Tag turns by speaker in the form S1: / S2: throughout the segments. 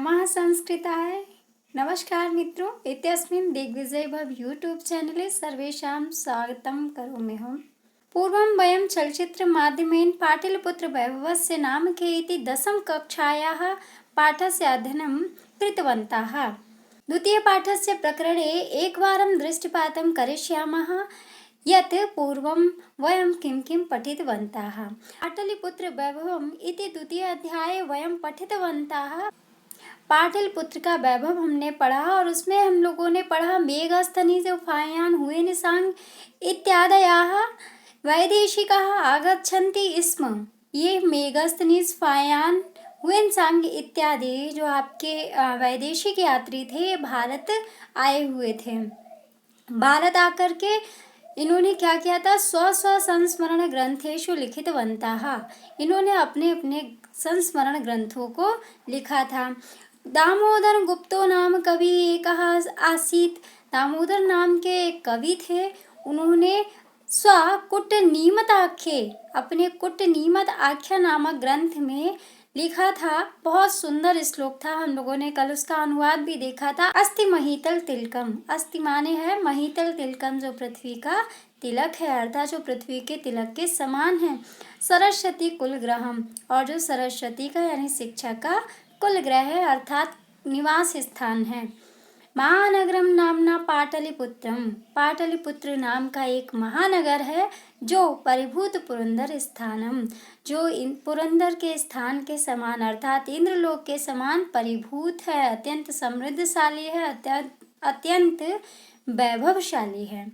S1: नमः संस्कृताय। नमस्कार मित्रों, इत्यस्मिन् दिग्विजय भव यूट्यूब चैनले सर्वेषां स्वागतं करोम्यहम्। पूर्वं वयं चलच्चित्रमाध्यमेन पाटलिपुत्र वैभवस्य नामके इति दशमकक्षायाः पाठस्य अध्ययनं कृतवन्तः। द्वितीयपाठस्य प्रकरणे एकवारं दृष्टिपातं करिष्यामः यत् पूर्वं वयं किं किं पठितवन्तः। पाटलिपुत्र वैभवम् इति द्वितीय अध्याये वयं पठितवन्तः। पाटलिपुत्र का वैभव हमने पढ़ा और उसमें हम लोगों ने पढ़ा मेघस्तनीज फायान हुएनसांग इत्यादयाः वैदेशिकाः आगच्छन्ति स्म। ये मेघस्तनीज फायान हुएनसांग इत्यादि जो आपके वैदेशिक यात्री थे भारत आए हुए थे। भारत आकर के इन्होंने क्या किया था, स्व संस्मरण ग्रंथेषु लिखितवन्तः। इन्होंने अपने अपने संस्मरण ग्रंथों को लिखा था। दामोदर गुप्तो नाम कवि एकः आसीत्। दामोदर नाम के एक कवि थे। उन्होंने कुटनीमत आख्ये अपने कुटनीमत आख्या नामक ग्रंथ में लिखा था। बहुत सुंदर श्लोक था, हम लोगों ने कल उसका अनुवाद भी देखा था। अस्ति महीतल तिलकम, अस्ति माने है महीतल तिलकम, जो पृथ्वी का तिलक है, अर्थात जो पृथ्वी के तिलक के समान है। सरस्वती कुल ग्रहम, और जो सरस्वती का यानी शिक्षा का कुल ग्रह है, अर्थात निवास स्थान है। महानगरम नामना पाटलिपुत्रम, पाटलिपुत्र नाम का एक महानगर है जो परिभूत पुरंदर स्थानम, जो पुरंदर के स्थान के समान अर्थात इंद्रलोक के समान परिभूत है, अत्यंत समृद्धशाली है, अत्यंत वैभवशाली है।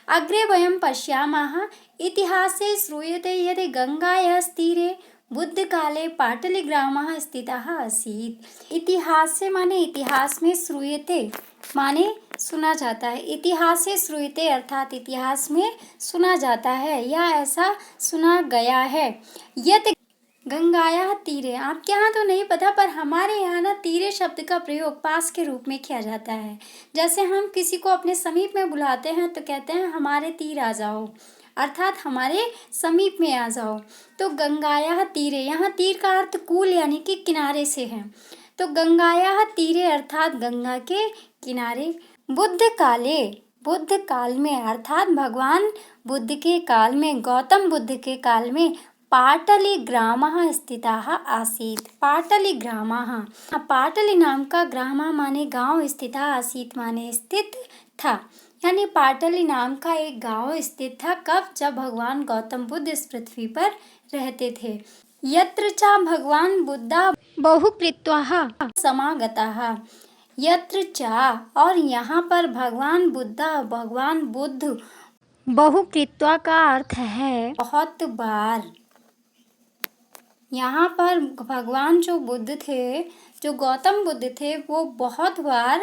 S1: अग्रे वयं पश्यामः इतिहासे श्रूयते यदि गंगायाः तीरे बुद्ध काले पाटलिग्रामः स्थितः आसीत्। इतिहास से माने इतिहास में, श्रूयते माने सुना जाता है। इतिहास से श्रूयते अर्थात इतिहास में सुना जाता है या ऐसा सुना गया है। यत गंगाया तीरे, आपके यहाँ तो नहीं पता पर हमारे यहाँ ना तीरे शब्द का प्रयोग पास के रूप में किया जाता है। जैसे हम किसी को अपने समीप में बुलाते हैं तो कहते हैं हमारे तीर आ जाओ, अर्थात हमारे समीप में आ जाओ। तो गंगाया तीरे, यहाँ तीर का अर्थ कूल यानी कि किनारे से है। तो गंगाया तीरे अर्थात गंगा के किनारे। बुद्ध काले, बुद्ध काल में अर्थात भगवान बुद्ध के काल में, गौतम बुद्ध के काल में पाटलिग्रामः स्थितः आसीत्। पाटलिग्रामः, पाटली नाम का ग्रामः माने गांव, स्थितः आसीत् माने स्थित था, यानी पाटली नाम का एक गांव स्थित था। कब? जब भगवान गौतम बुद्ध इस पृथ्वी पर रहते थे। यत्र च भगवान बुद्धा बहुकृत्वाः समागताः, यत्र च और यहाँ पर भगवान बुद्धा, भगवान बुद्ध, बहुकृत्वा का अर्थ है बहुत बार। यहाँ पर भगवान जो बुद्ध थे, जो गौतम बुद्ध थे, वो बहुत बार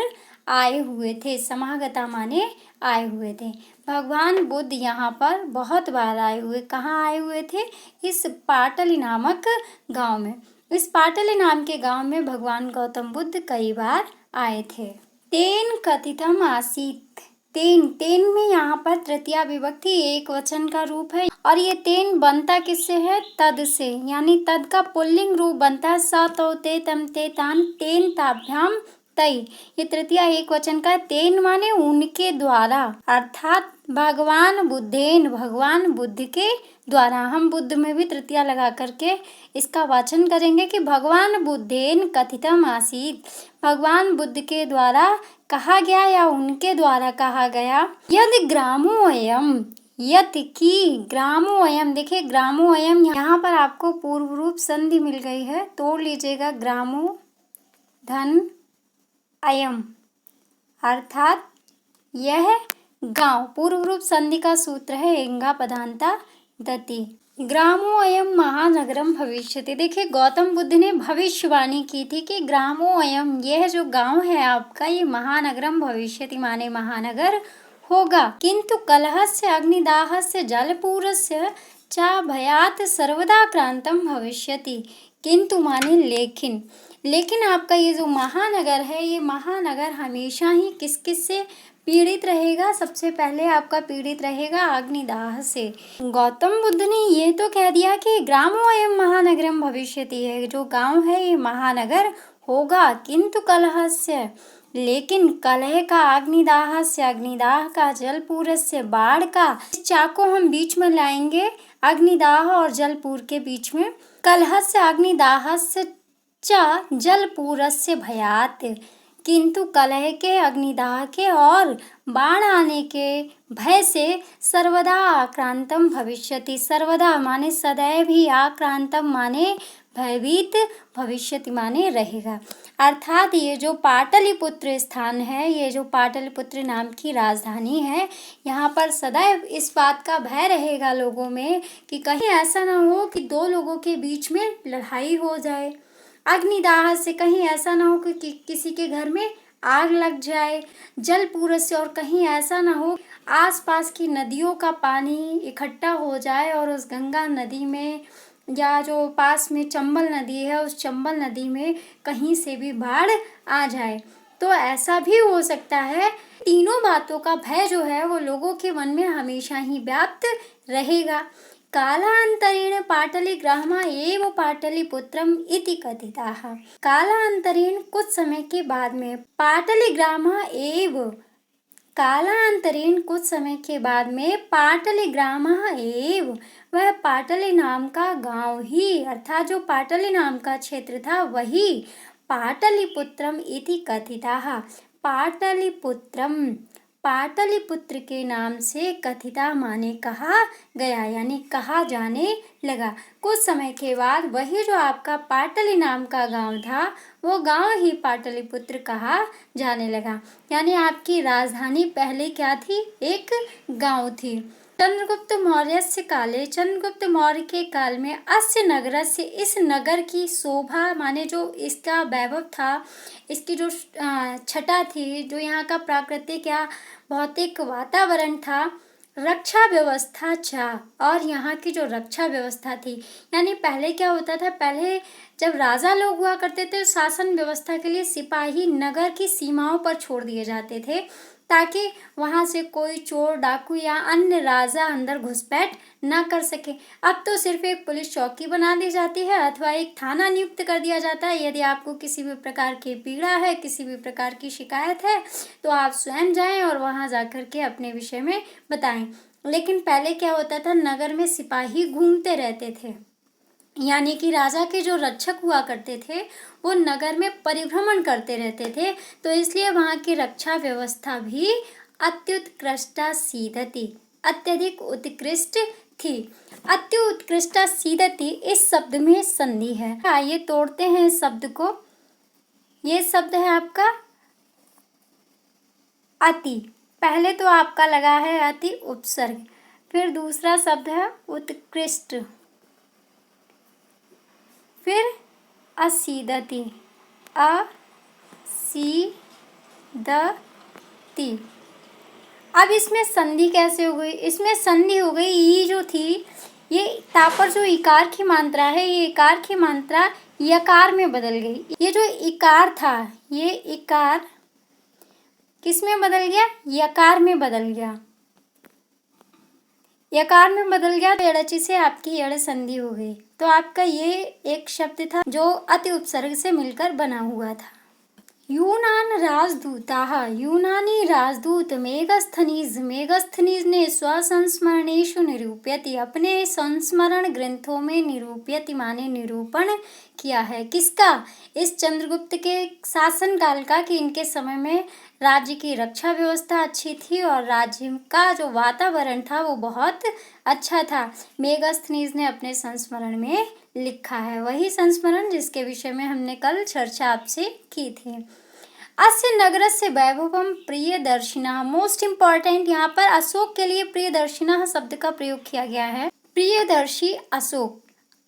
S1: आए हुए थे। समागता माने आए हुए थे। भगवान बुद्ध यहाँ पर बहुत बार आए हुए। कहाँ आए हुए थे? इस पाटली नामक गांव में। इस पाटली नाम के गांव में भगवान गौतम बुद्ध कई बार आए थे। तेन कथितम आसीत्, तेन, तेन में यहाँ पर तृतीया विभक्ति एक वचन का रूप है और ये तेन बनता किससे है? तद से, यानी तद का पुल्लिंग रूप बनता है। स तो ते तम ते तान तेन ताभ्याम तई, ये तृतीया एक वचन का। तेन माने उनके द्वारा, अर्थात भगवान बुद्धेन, भगवान बुद्ध के द्वारा। हम बुद्ध में भी तृतीया लगा करके इसका वाचन करेंगे कि भगवान बुद्धेन कथितम आसीत्, भगवान बुद्ध के द्वारा कहा गया या उनके द्वारा कहा गया। यदि ग्रामोऽयं, यत की ग्रामोऽयं, देखिए ग्रामोऽयं यहाँ पर आपको पूर्व रूप संधि मिल गई है, तोड़ लीजिएगा। ग्रामो धन अयम, अर्थात यह गांव। पूर्व रूप संधि का सूत्र है एंगा पदांता दति। ग्रामो अयम महानगरम भविष्यति, देखिए गौतम बुद्ध ने भविष्यवाणी की थी कि ग्रामो अयम, यह जो गांव है आपका, ये महानगरम भविष्यति माने महानगर होगा। किंतु कलहस्य अग्निदाहस्य जलपूरस्य च भयात् सर्वदा क्रांतम भविष्यति, किंतु माने लेकिन, लेकिन आपका ये जो महानगर है, ये महानगर हमेशा ही किस किस से पीड़ित रहेगा? सबसे पहले आपका पीड़ित रहेगा अग्निदाह से। गौतम बुद्ध ने ये तो कह दिया कि ग्रामो अयम महानगरम भविष्यति, है जो गांव है ये महानगर होगा किंतु कलहस्य, लेकिन कलह का अग्निदाहस्य, अग्निदाह का जलपूरस्य, बाढ़ का इस चाको हम बीच में लाएंगे अग्निदाह और जलपूर के बीच में। कलहस्य अग्निदाहस्य च जलपूरस्य भयात, किंतु कलह के, अग्निदाह के और बाण आने के भय से सर्वदा आक्रांतम भविष्यति, सर्वदा माने सदैव ही, आक्रांतम माने भयभीत, भविष्यति माने रहेगा। अर्थात ये जो पाटलिपुत्र स्थान है, ये जो पाटलिपुत्र नाम की राजधानी है, यहाँ पर सदैव इस बात का भय रहेगा लोगों में कि कहीं ऐसा ना हो कि दो लोगों के बीच में लड़ाई हो जाए। अग्निदाह से कहीं ऐसा ना हो कि किसी के घर में आग लग जाए। जलपूर से, और कहीं ऐसा ना हो आसपास की नदियों का पानी इकट्ठा हो जाए और उस गंगा नदी में या जो पास में चंबल नदी है, उस चंबल नदी में कहीं से भी बाढ़ आ जाए। तो ऐसा भी हो सकता है। तीनों बातों का भय जो है वो लोगों के मन में हमेशा ही व्याप्त रहेगा। कालांतरेण पाटलिग्रामा एव पाटलिपुत्रम इति कथिताः। कालांतरेण कुछ समय के बाद में, पाटलिग्रामा एव, कालांतरेण कुछ समय के बाद में, पाटलिग्रामा एव, वह पाटली नाम का गांव ही, अर्थात जो पाटली नाम का क्षेत्र था वही पाटलिपुत्रम इति कथिताः, पाटलिपुत्रम, पाटलिपुत्र के नाम से कथिता माने कहा गया, यानी कहा जाने लगा। कुछ समय के बाद वही जो आपका पाटली नाम का गांव था वो गांव ही पाटलिपुत्र कहा जाने लगा। यानी आपकी राजधानी पहले क्या थी? एक गांव थी। चंद्रगुप्त मौर्यस्य काले, चंद्रगुप्त मौर्य के काल में, अस्य नगरस्य, इस नगर की शोभा माने जो इसका वैभव था, इसकी जो छटा थी, जो यहाँ का प्राकृतिक या भौतिक वातावरण था, रक्षा व्यवस्था चा, और यहाँ की जो रक्षा व्यवस्था थी, यानी पहले क्या होता था, पहले जब राजा लोग हुआ करते थे शासन व्यवस्था के लिए सिपाही नगर की सीमाओं पर छोड़ दिए जाते थे ताकि वहां से कोई चोर, डाकू या अन्य राजा अंदर घुसपैठ न कर सके। अब तो सिर्फ एक पुलिस चौकी बना दी जाती है अथवा एक थाना नियुक्त कर दिया जाता है। यदि आपको किसी भी प्रकार की पीड़ा है, किसी भी प्रकार की शिकायत है, तो आप स्वयं जाएं और वहां जाकर के अपने विषय में बताएं। लेकिन पहले क्या होता था, नगर में सिपाही घूमते रहते थे, यानी कि राजा के जो रक्षक हुआ करते थे वो नगर में परिभ्रमण करते रहते थे, तो इसलिए वहाँ की रक्षा व्यवस्था भी अत्युत्कृष्टा सीदति, अत्यधिक उत्कृष्ट थी। अत्युत्कृष्टा सीदति, इस शब्द में संधि है। आइए तोड़ते हैं इस शब्द को। ये शब्द है आपका अति, पहले तो आपका लगा है अति उपसर्ग, फिर दूसरा शब्द है उत्कृष्ट, फिर असीदति, असीदति। अब इसमें संधि कैसे हो गई? इसमें संधि हो गई, ई जो थी, ये ता पर जो इकार की मात्रा है, ये इकार की मात्रा यकार में बदल गई। ये जो इकार था, ये इकार किस में बदल गया? यकार में बदल गया। यकार में बदल गया तो एड़ची से आपकी एड़ संधि हो गई। तो आपका ये एक शब्द था जो अति उपसर्ग से मिलकर बना हुआ था। यूनान राजदूताः, यूनानी राजदूत मेगस्थनीज, मेगस्थनीज ने स्वसंस्मरणेषु निरूप्यति, अपने संस्मरण ग्रंथों में निरूप्यति माने निरूपण किया है। किसका? इस चंद्रगुप्त के शासन काल का, कि इनके समय में राज्य की रक्षा व्यवस्था अच्छी थी और राज्य का जो वातावरण था वो बहुत अच्छा था। मेगस्थनीज ने अपने संस्मरण में लिखा है, वही संस्मरण जिसके विषय में हमने कल चर्चा आपसे की थी। अस्य नगरस्य वैभवम प्रियदर्शिनः, मोस्ट इम्पॉर्टेंट, यहाँ पर अशोक के लिए प्रियदर्शिनः शब्द का प्रयोग किया गया है। प्रियदर्शी अशोक,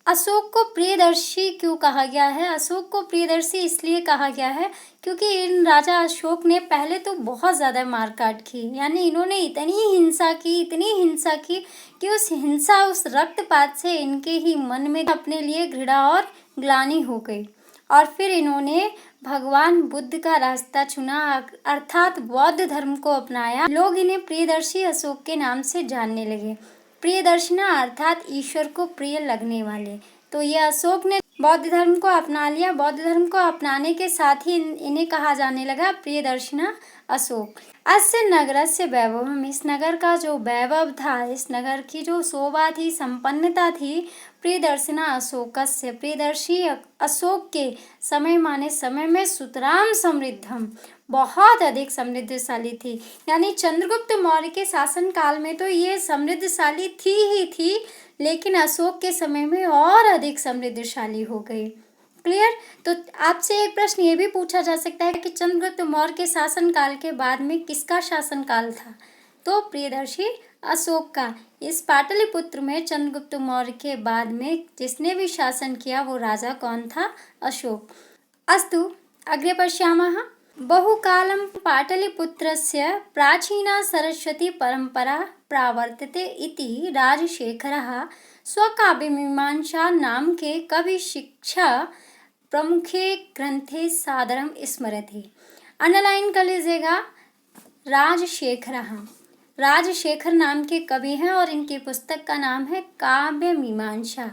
S1: अशोक को प्रियदर्शी क्यों कहा गया है? अशोक को प्रियदर्शी इसलिए कहा गया है क्योंकि इन राजा अशोक ने पहले तो बहुत ज़्यादा मारकाट की, यानी इन्होंने इतनी हिंसा की, इतनी हिंसा की कि उस हिंसा, उस रक्तपात से इनके ही मन में अपने लिए घृणा और ग्लानि हो गई और फिर इन्होंने भगवान बुद्ध का रास्ता चुना, अर्थात बौद्ध धर्म को अपनाया। लोग इन्हें प्रियदर्शी अशोक के नाम से जानने लगे। प्रियदर्शना अर्थात ईश्वर को प्रिय लगने वाले। तो ये अशोक ने बौद्ध धर्म को अपना लिया। बौद्ध धर्म को अपनाने के साथ ही इन्हें कहा जाने लगा प्रियदर्शिना अशोक। अस्य नगरस्य वैभवम्, इस नगर का जो वैभव था, इस नगर की जो शोभा थी, संपन्नता थी, प्रियदर्शिना अशोकस्य, प्रियदर्शी अशोक के समय माने समय में सुतराम समृद्धम, बहुत अधिक समृद्धशाली थी। यानी चंद्रगुप्त मौर्य के शासन काल में तो ये समृद्धशाली थी ही थी, लेकिन अशोक के समय में और अधिक समृद्धशाली हो गई। क्लियर। तो आपसे एक प्रश्न ये भी पूछा जा सकता है कि चंद्रगुप्त मौर्य के शासन काल के बाद में किसका शासन काल था? तो प्रियदर्शी अशोक का। इस पाटलिपुत्र में चंद्रगुप्त मौर्य के बाद में जिसने भी शासन किया वो राजा कौन था? अशोक। अस्तु, अग्रे पश्यामः। बहुकालं पाटलिपुत्रस्य प्राचीना सरस्वती परंपरा प्रावर्तते इति राजशेखरः स्वकाव्यमीमांसा नामके कवि शिक्षा प्रमुखे ग्रंथे सादरम स्मरति। अंडरलाइन कर लीजिएगा, राजशेखरः। राजशेखर नाम के कवि हैं और इनकी पुस्तक का नाम है काव्य मीमांसा।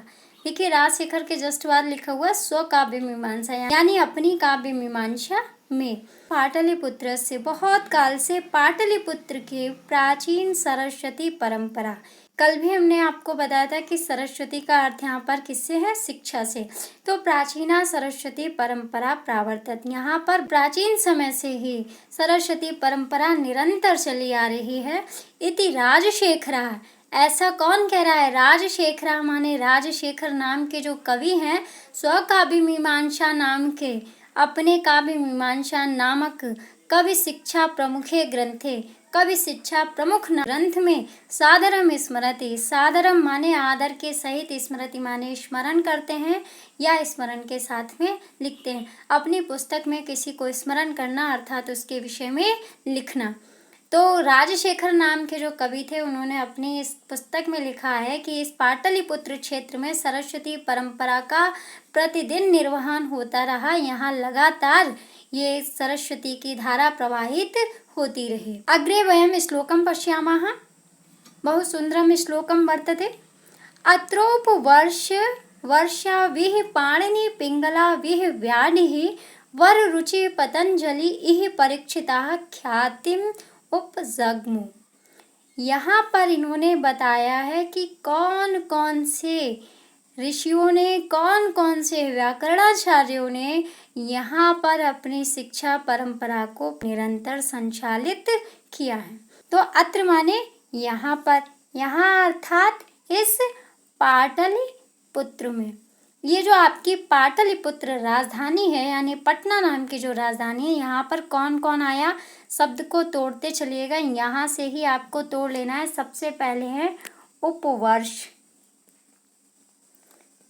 S1: देखिए, राजशेखर के जस्ट बाद लिखा हुआ स्व काव्य मीमांसा, यानी अपनी काव्य मीमांसा में। पाटलिपुत्र से, बहुत काल से पाटलिपुत्र के प्राचीन सरस्वती परंपरा। कल भी हमने आपको बताया था कि सरस्वती का अर्थ यहाँ पर किससे है? शिक्षा से। तो प्राचीना सरस्वती परंपरा प्रावर्तत, यहाँ पर प्राचीन समय से ही सरस्वती परंपरा निरंतर चली आ रही है। इति राजशेखरा, ऐसा कौन कह रहा है? राजशेखरा माने राजशेखर नाम के जो कवि हैं, स्वकाव्य मीमांसा नाम के, अपने काव्य मीमांसा नामक कवि शिक्षा प्रमुखे ग्रंथे, कवि शिक्षा प्रमुख ग्रंथ में सादरम स्मरति, सादरम माने आदर के सहित, स्मरति माने स्मरण करते हैं या स्मरण के साथ में लिखते हैं। अपनी पुस्तक में किसी को स्मरण करना अर्थात उसके विषय में लिखना। तो राजशेखर नाम के जो कवि थे उन्होंने अपनी इस पुस्तक में लिखा है कि इस पाटलिपुत्र क्षेत्र में सरस्वती परंपरा का प्रतिदिन निर्वहन होता रहा। यहाँ लगातार ये सरस्वती की धारा प्रवाहित होती रही। अग्रे वयं श्लोकं पश्यामः। बहु सुंदरम श्लोकं वर्तते। अत्रोपवर्ष वर्षाविः पाणिनि पिंगलाविः व्यानिः वर रुचि पतंजलि इह परीक्षिता ख्यातिम उपजग्मु। यहाँ पर इन्होंने बताया है कि कौन कौन से ऋषियों ने, कौन कौन से व्याकरणाचार्यों ने यहाँ पर अपनी शिक्षा परंपरा को निरंतर संचालित किया है। तो अत्र माने यहाँ पर, यहाँ अर्थात इस पाटलिपुत्र में। ये जो आपकी पाटलिपुत्र राजधानी है, यानी पटना नाम की जो राजधानी है, यहाँ पर कौन कौन आया? शब्द को तोड़ते चलिएगा, यहाँ से ही आपको तोड़ लेना है। सबसे पहले है उपवर्ष।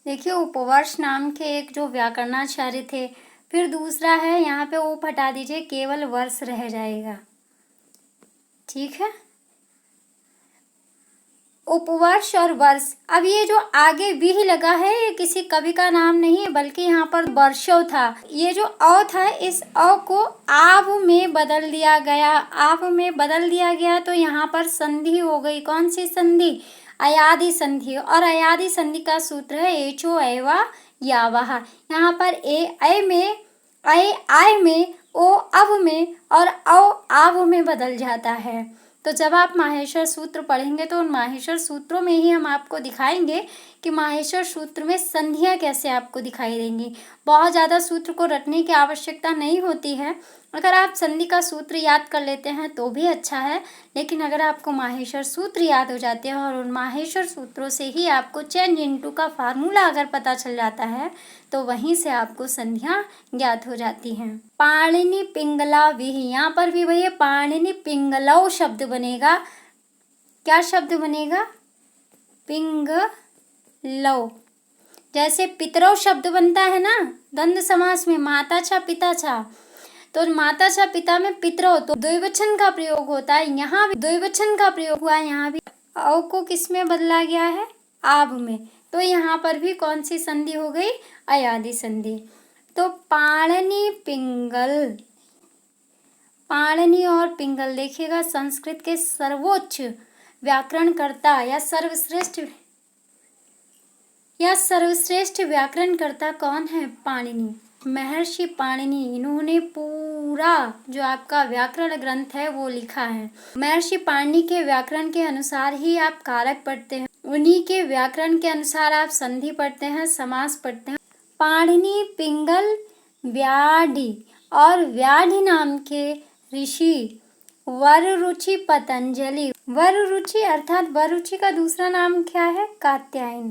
S1: देखिए, उपवर्ष नाम के एक जो व्याकरणाचार्य थे। फिर दूसरा है, यहाँ पे उप हटा दीजिए, केवल वर्ष रह जाएगा। ठीक है, उपवर्ष और वर्ष। अब ये जो आगे भी लगा है ये किसी कवि का नाम नहीं है, बल्कि यहाँ पर वर्षो था। ये जो अ था, इस अ को आव में बदल दिया गया। आव में बदल दिया गया तो यहाँ पर संधि हो गई। कौन सी संधि? अयादि संधि। और अयादि संधि का सूत्र है एचो एवा यावह। यहाँ पर ए ऐ में, ऐ आय में, ओ अव में और औ आव में बदल जाता है। तो जब आप माहेश्वर सूत्र पढ़ेंगे तो उन माहेश्वर सूत्रों में ही हम आपको दिखाएंगे कि माहेश्वर सूत्र में संधियाँ कैसे आपको दिखाई देंगी। बहुत ज़्यादा सूत्र को रटने की आवश्यकता नहीं होती है। अगर आप संधि का सूत्र याद कर लेते हैं तो भी अच्छा है, लेकिन अगर आपको माहेश्वर सूत्र याद हो जाते हैं और उन माहेश्वर सूत्रों से ही आपको चेंज इनटू का फार्मूला अगर पता चल जाता है तो वहीं से आपको संधियाँ ज्ञात हो जाती हैं। पाणिनि पिंगला विहि, यहाँ पर भी वही पाणिनि पिंगलौ शब्द बनेगा। क्या शब्द बनेगा? पिंगलौ। जैसे पितरौ शब्द बनता है ना द्वंद्व समास में, माता छा पिता छा, तो माता छा पिता में पितरौ, तो द्विवचन का प्रयोग होता है। यहाँ भी द्विवचन का प्रयोग हुआ है। यहाँ भी औ को किस में बदला गया है? आब में। तो यहाँ पर भी कौन सी संधि हो गई? अयादि संधि। तो पाणिनि पिंगल, पाणिनि और पिंगल, देखिएगा संस्कृत के सर्वोच्च व्याकरणकर्ता या सर्वश्रेष्ठ यह सर्वश्रेष्ठ व्याकरणकर्ता कौन है? पाणिनि। महर्षि पाणिनि, इन्होंने पूरा जो आपका व्याकरण ग्रंथ है वो लिखा है। महर्षि पाणिनि के व्याकरण के अनुसार ही आप कारक पढ़ते हैं, उन्हीं के व्याकरण के अनुसार आप संधि पढ़ते हैं, समास पढ़ते हैं। पाणिनि, पिंगल, व्याधि और व्याधि नाम के ऋषि वररुचि, पतंजलि। वररुचि अर्थात वररुचि का दूसरा नाम क्या है? कात्यायन।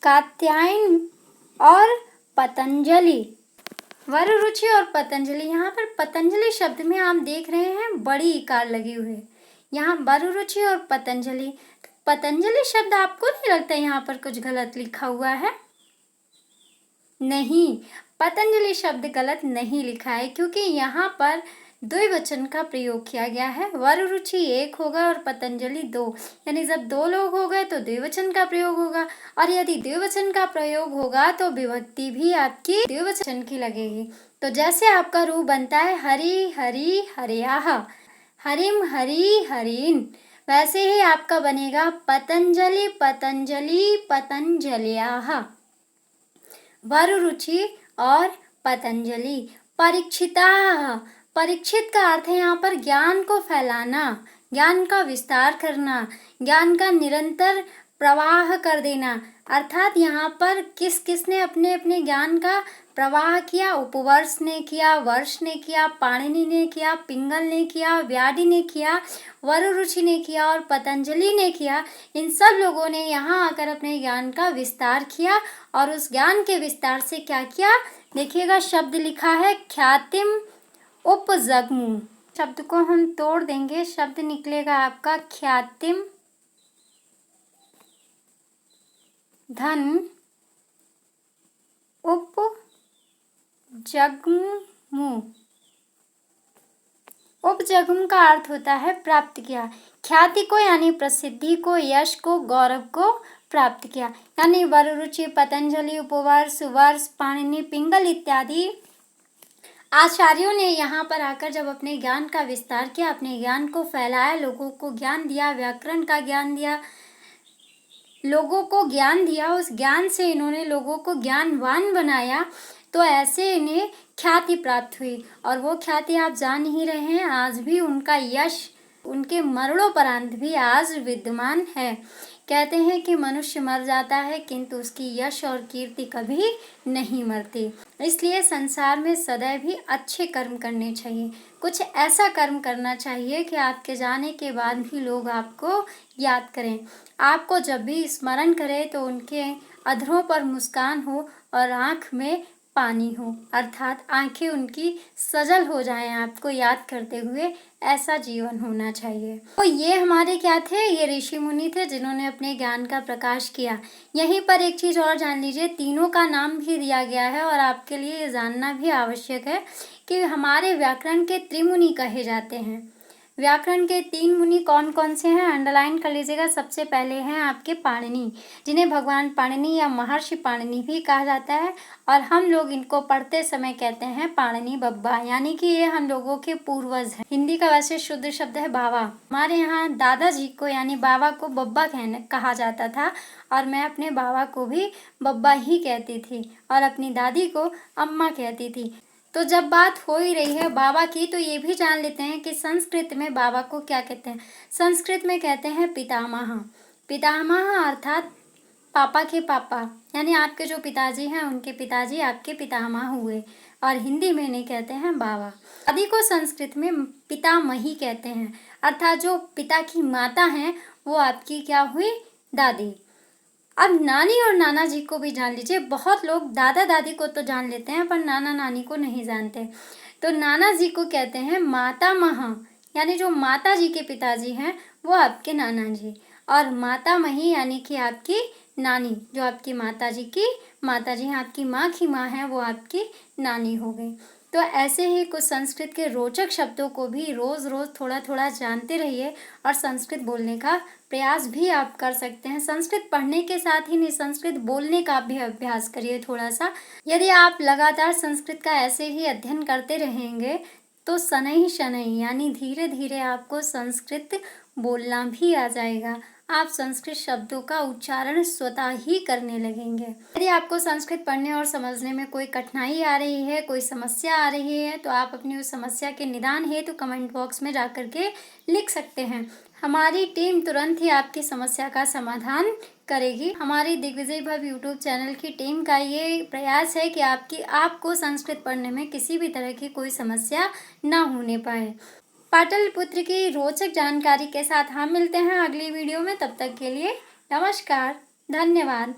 S1: कात्यायन और पतंजलि। वररुचि और पतंजलि, यहाँ पर पतंजलि शब्द में आप देख रहे हैं बड़ी इकार लगी हुई है। यहाँ वररुचि और पतंजलि, पतंजलि शब्द आपको नहीं लगता यहाँ पर कुछ गलत लिखा हुआ है? नहीं, पतंजलि शब्द गलत नहीं लिखा है, क्योंकि यहाँ पर द्विवचन का प्रयोग किया गया है। वररुचि एक होगा और पतंजलि दो, यानी जब दो लोग हो गए तो द्विवचन का प्रयोग होगा, और यदि द्विवचन का प्रयोग होगा तो विभक्ति भी आपकी द्विवचन की लगेगी। तो जैसे आपका रूप बनता है हरि हरि हरयाः, हरिम हरि हरिन, वैसे ही आपका बनेगा पतंजलि पतंजलि पतंजलयाः। वररुचि और पतंजलि। परीक्षिताः, परीक्षित का अर्थ है यहाँ पर ज्ञान को फैलाना, ज्ञान का विस्तार करना, ज्ञान का निरंतर प्रवाह कर देना। अर्थात यहाँ पर किस किसने अपने अपने ज्ञान का प्रवाह किया? उपवर्ष ने किया, वर्ष ने किया, पाणिनि ने किया, पिंगल ने किया, व्याधि ने किया, वररुचि ने किया और पतंजलि ने किया। इन सब लोगों ने यहाँ आकर अपने ज्ञान का विस्तार किया, और उस ज्ञान के विस्तार से क्या किया? देखिएगा, शब्द लिखा है ख्यातिम उपजग्मु। शब्द को हम तोड़ देंगे, शब्द निकलेगा आपका ख्यातिम धन उपजग्मु। उपजग्म का अर्थ होता है प्राप्त किया। ख्याति को यानी प्रसिद्धि को, यश को, गौरव को प्राप्त किया। यानी वररुचि, पतंजलि, उपवर्ष, वर्ष, पाणिनि, पिंगल इत्यादि आचार्यों ने यहाँ पर आकर जब अपने ज्ञान का विस्तार किया, अपने ज्ञान को फैलाया, लोगों को ज्ञान दिया, व्याकरण का ज्ञान दिया, लोगों को ज्ञान दिया, उस ज्ञान से इन्होंने लोगों को ज्ञानवान बनाया, तो ऐसे इन्हें ख्याति प्राप्त हुई। और वो ख्याति आप जान ही रहे हैं, आज भी उनका यश उनके मरणोपरांत भी आज विद्यमान है। कहते हैं कि मनुष्य मर जाता है किंतु उसकी यश और कीर्ति कभी नहीं मरती। इसलिए संसार में सदैव ही अच्छे कर्म करने चाहिए। कुछ ऐसा कर्म करना चाहिए कि आपके जाने के बाद भी लोग आपको याद करें, आपको जब भी स्मरण करें तो उनके अधरों पर मुस्कान हो और आँख में पानी हो, अर्थात आंखें उनकी सजल हो जाएं आपको याद करते हुए। ऐसा जीवन होना चाहिए। तो ये हमारे क्या थे? ये ऋषि मुनि थे जिन्होंने अपने ज्ञान का प्रकाश किया। यहीं पर एक चीज़ और जान लीजिए, तीनों का नाम भी दिया गया है और आपके लिए ये जानना भी आवश्यक है कि हमारे व्याकरण के त्रिमुनि कहे जाते हैं। व्याकरण के तीन मुनि कौन कौन से हैं? अंडरलाइन कर लीजिएगा। सबसे पहले हैं आपके पाणिनि, जिन्हें भगवान पाणिनि या महर्षि पाणिनि भी कहा जाता है, और हम लोग इनको पढ़ते समय कहते हैं पाणिनि बब्बा, यानी कि ये हम लोगों के पूर्वज हैं। हिंदी का वैसे शुद्ध शब्द है बाबा। हमारे यहाँ दादाजी को यानी बाबा को बब्बा कहा जाता था, और मैं अपने बाबा को भी बब्बा ही कहती थी और अपनी दादी को अम्मा कहती थी। तो जब बात हो ही रही है बाबा की, तो ये भी जान लेते हैं कि संस्कृत में बाबा को क्या कहते हैं। संस्कृत में कहते हैं पितामह। पितामह अर्थात पापा के पापा, यानी आपके जो पिताजी हैं उनके पिताजी आपके पितामह हुए, और हिंदी में इन्हें कहते हैं बाबा। दादी को संस्कृत में पितामही कहते हैं, अर्थात जो पिता की माता हैं वो आपकी क्या हुई? दादी। अब नानी और नाना जी को भी जान लीजिए। बहुत लोग दादा दादी को तो जान लेते हैं पर नाना नानी को नहीं जानते। तो नाना जी को कहते हैं मातामह, यानी जो माता जी के पिताजी हैं वो आपके नाना जी, और मातामही यानी कि आपकी नानी, जो आपकी माता जी की माता जी हैं, आपकी माँ की माँ है, वो आपकी नानी हो गई। तो ऐसे ही कुछ संस्कृत के रोचक शब्दों को भी रोज़ रोज़ थोड़ा थोड़ा जानते रहिए, और संस्कृत बोलने का प्रयास भी आप कर सकते हैं। संस्कृत पढ़ने के साथ ही नहीं, संस्कृत बोलने का भी अभ्यास करिए थोड़ा सा। यदि आप लगातार संस्कृत का ऐसे ही अध्ययन करते रहेंगे तो शनैः शनैः यानी धीरे धीरे आपको संस्कृत बोलना भी आ जाएगा। आप संस्कृत शब्दों का उच्चारण स्वतः ही करने लगेंगे। यदि आपको संस्कृत पढ़ने और समझने में कोई कठिनाई आ रही है, कोई समस्या आ रही है, तो आप अपनी उस समस्या के निदान हेतु कमेंट बॉक्स में जाकर के लिख सकते हैं। हमारी टीम तुरंत ही आपकी समस्या का समाधान करेगी। हमारी दिग्विजय भव यूट्यूब चैनल की टीम का ये प्रयास है कि आपको संस्कृत पढ़ने में किसी भी तरह की कोई समस्या ना होने पाए। पाटलिपुत्र की रोचक जानकारी के साथ हम मिलते हैं अगली वीडियो में। तब तक के लिए नमस्कार, धन्यवाद।